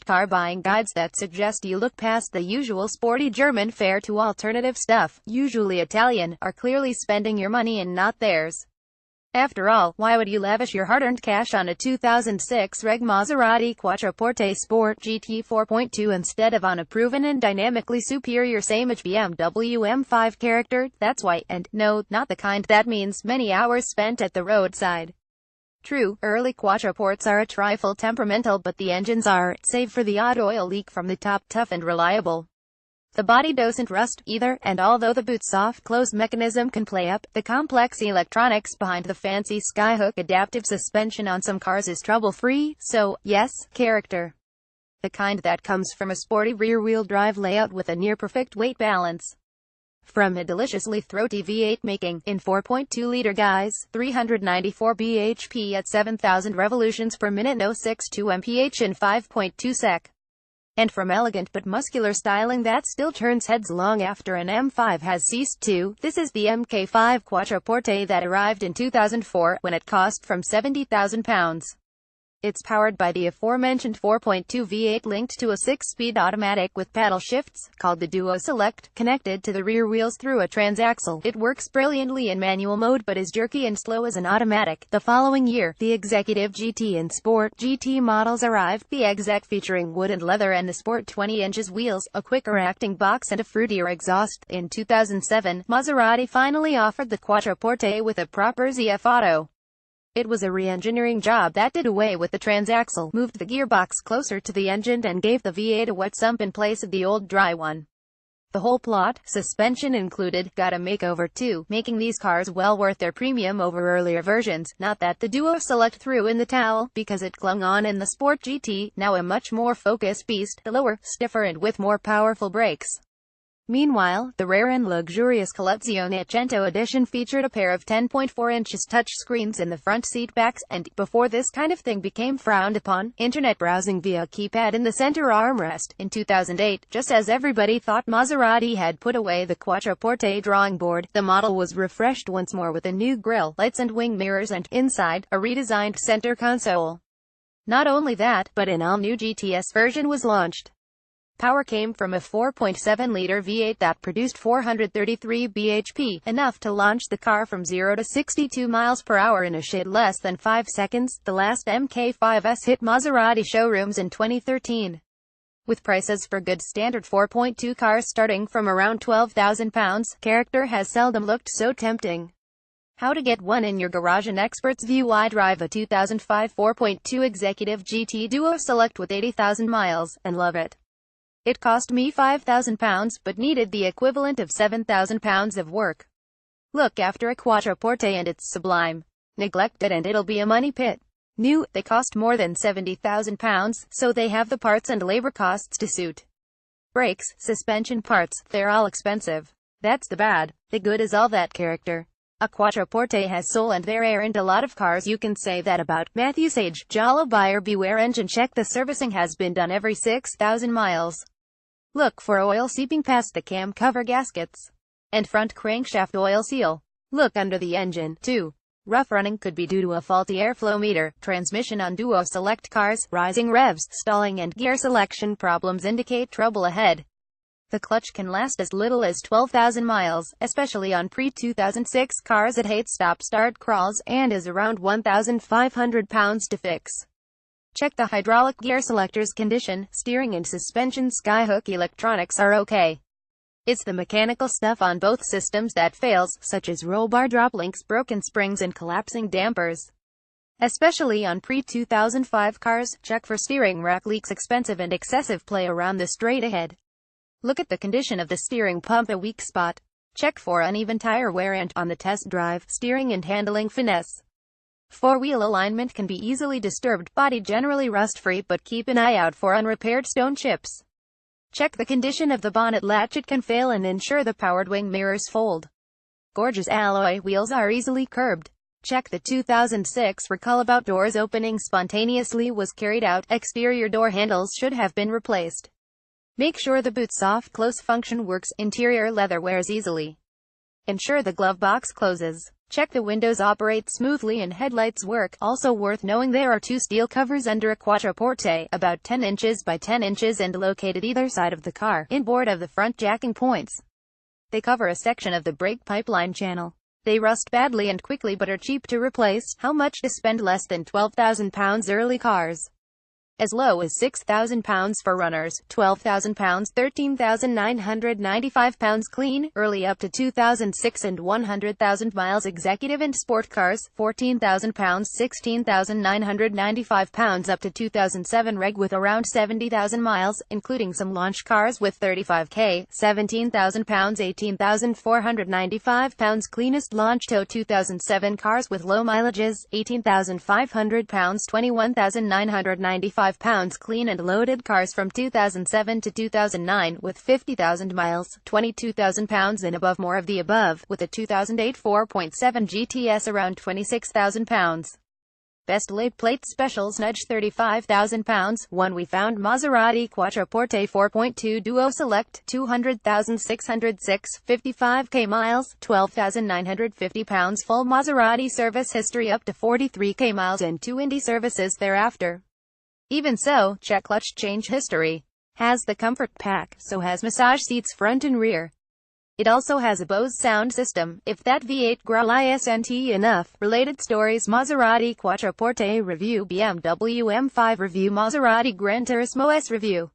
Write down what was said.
car buying guides that suggest you look past the usual sporty German fare to alternative stuff, usually Italian, are clearly spending your money and not theirs. After all, why would you lavish your hard-earned cash on a 2006 Reg Maserati Quattroporte Sport GT 4.2 instead of on a proven and dynamically superior same-age BMW M5 character? That's why, and no, not the kind that means many hours spent at the roadside. True, early quattroportes are a trifle temperamental, but the engines are, save for the odd oil leak from the top, tough and reliable. The body doesn't rust, either, and although the boot's soft-close mechanism can play up, the complex electronics behind the fancy skyhook adaptive suspension on some cars is trouble-free, so, yes, character. The kind that comes from a sporty rear-wheel drive layout with a near-perfect weight balance. From a deliciously throaty V8 making, in 4.2-liter guys, 394 bhp at 7,000 revolutions per minute, 0.62 mph in 5.2 sec. And from elegant but muscular styling that still turns heads long after an M5 has ceased to, this is the MK5 Quattroporte that arrived in 2004, when it cost from £70,000. It's powered by the aforementioned 4.2 V8 linked to a 6-speed automatic with paddle shifts, called the Duo Select, connected to the rear wheels through a transaxle. It works brilliantly in manual mode but is jerky and slow as an automatic. The following year, the Executive GT and Sport GT models arrived, the Exec featuring wood and leather and the Sport 20 inches wheels, a quicker-acting box and a fruitier exhaust. In 2007, Maserati finally offered the Quattroporte with a proper ZF Auto. It was a re-engineering job that did away with the transaxle, moved the gearbox closer to the engine and gave the V8 a wet sump in place of the old dry one. The whole plot, suspension included, got a makeover too, making these cars well worth their premium over earlier versions. Not that the Duo Select threw in the towel, because it clung on in the Sport GT, now a much more focused beast, lower, stiffer and with more powerful brakes. Meanwhile, the rare and luxurious Collezione Cento edition featured a pair of 10.4 inches touchscreens in the front seat backs, and, before this kind of thing became frowned upon, internet browsing via keypad in the center armrest. In 2008, just as everybody thought Maserati had put away the Quattroporte drawing board, the model was refreshed once more with a new grille, lights and wing mirrors and, inside, a redesigned center console. Not only that, but an all-new GTS version was launched. Power came from a 4.7-liter V8 that produced 433 bhp, enough to launch the car from 0 to 62 miles per hour in a shade less than 5 seconds. The last MK5S hit Maserati showrooms in 2013. With prices for good standard 4.2 cars starting from around £12,000, character has seldom looked so tempting. How to get one in your garage and experts view. I drive a 2005 4.2 Executive GT Duo Select with 80,000 miles, and love it. It cost me £5,000, but needed the equivalent of £7,000 of work. Look after a Quattroporte and it's sublime. Neglect it and it'll be a money pit. New, they cost more than £70,000, so they have the parts and labor costs to suit. Brakes, suspension parts, they're all expensive. That's the bad. The good is all that character. A Quattroporte has soul and there aren't a lot of cars you can say that about. Matthew Sage, Jolly buyer beware. Engine check. The servicing has been done every 6,000 miles. Look for oil seeping past the cam cover gaskets. And front crankshaft oil seal. Look under the engine, too. Rough running could be due to a faulty airflow meter. Transmission on Duo Select cars, rising revs, stalling and gear selection problems indicate trouble ahead. The clutch can last as little as 12,000 miles, especially on pre-2006 cars. It hates stop-start crawls, and is around £1,500 to fix. Check the hydraulic gear selector's condition. Steering and suspension skyhook electronics are okay. It's the mechanical stuff on both systems that fails, such as roll bar drop links, broken springs and collapsing dampers. Especially on pre-2005 cars, check for steering rack leaks, expensive and excessive play around the straight ahead. Look at the condition of the steering pump, a weak spot. Check for uneven tire wear and, on the test drive, steering and handling finesse. Four-wheel alignment can be easily disturbed, body generally rust-free, but keep an eye out for unrepaired stone chips. Check the condition of the bonnet latch, it can fail, and ensure the powered wing mirrors fold. Gorgeous alloy wheels are easily curbed. Check the 2006 recall about doors opening spontaneously was carried out. Exterior door handles should have been replaced. Make sure the boot's soft close function works. Interior leather wears easily. Ensure the glove box closes. Check the windows operate smoothly and headlights work. Also worth knowing, there are two steel covers under a quattroporte, about 10 inches by 10 inches and located either side of the car, inboard of the front jacking points. They cover a section of the brake pipeline channel. They rust badly and quickly but are cheap to replace. How much to spend? Less than £12,000. Early cars as low as £6,000 for runners, £12,000, £13,995 clean, early up to 2006 and 100,000 miles. Executive and sport cars, £14,000, £16,995 up to 2007. Reg with around 70,000 miles, including some launch cars with 35k, £17,000, £18,495 cleanest launch tow 2007 cars with low mileages, £18,500, £21,995 clean and loaded cars from 2007 to 2009 with 50,000 miles, £22,000 and above. More of the above, with a 2008 4.7 GTS around £26,000. Best late plate specials nudge £35,000. One we found: Maserati Quattroporte 4.2 Duo Select, 200,606, 55k miles, £12,950. Full Maserati service history up to 43k miles and 2 Indy services thereafter. Even so, check clutch change history. Has the comfort pack, so has massage seats front and rear. It also has a Bose sound system, if that V8 growl isn't enough. Related stories: Maserati Quattroporte review, BMW M5 review, Maserati Gran Turismo S review.